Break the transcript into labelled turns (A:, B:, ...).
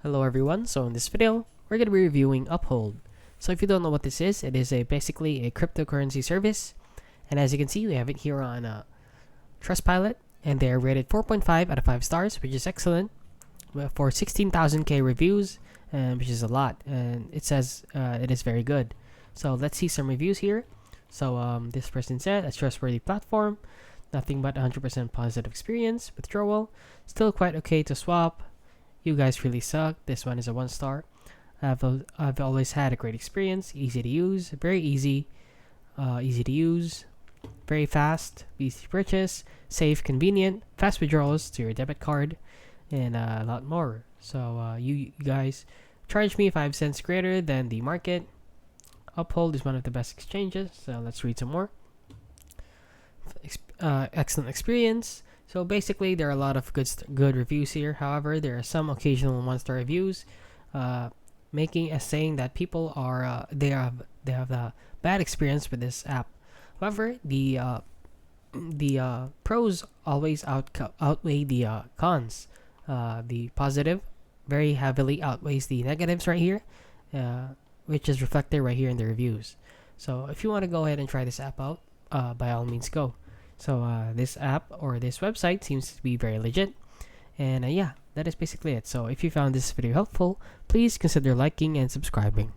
A: Hello everyone, so in this video, we're going to be reviewing Uphold. So if you don't know what this is, it is basically a cryptocurrency service. And as you can see, we have it here on Trustpilot, and they're rated 4.5 out of 5 stars, which is excellent, for 16,000k reviews, which is a lot, and it says it is very good. So let's see some reviews here. So this person said, a trustworthy platform, nothing but 100% positive experience, withdrawal, still quite okay to swap. You guys really suck. This one is a 1 star. I've always had a great experience. Easy to use, very easy, easy to use, very fast, easy to purchase, safe, convenient, fast withdrawals to your debit card, and a lot more. So you guys charge me 5 cents greater than the market. Uphold is one of the best exchanges. So let's read some more. Excellent experience. So basically, there are a lot of good reviews here. However, there are some occasional 1-star reviews, making a saying that people are they have a bad experience with this app. However, the pros always outweigh the cons. The positive very heavily outweighs the negatives right here, which is reflected right here in the reviews. So if you want to go ahead and try this app out, by all means go. So this app or this website seems to be very legit. And yeah, that is basically it. So if you found this video helpful, please consider liking and subscribing.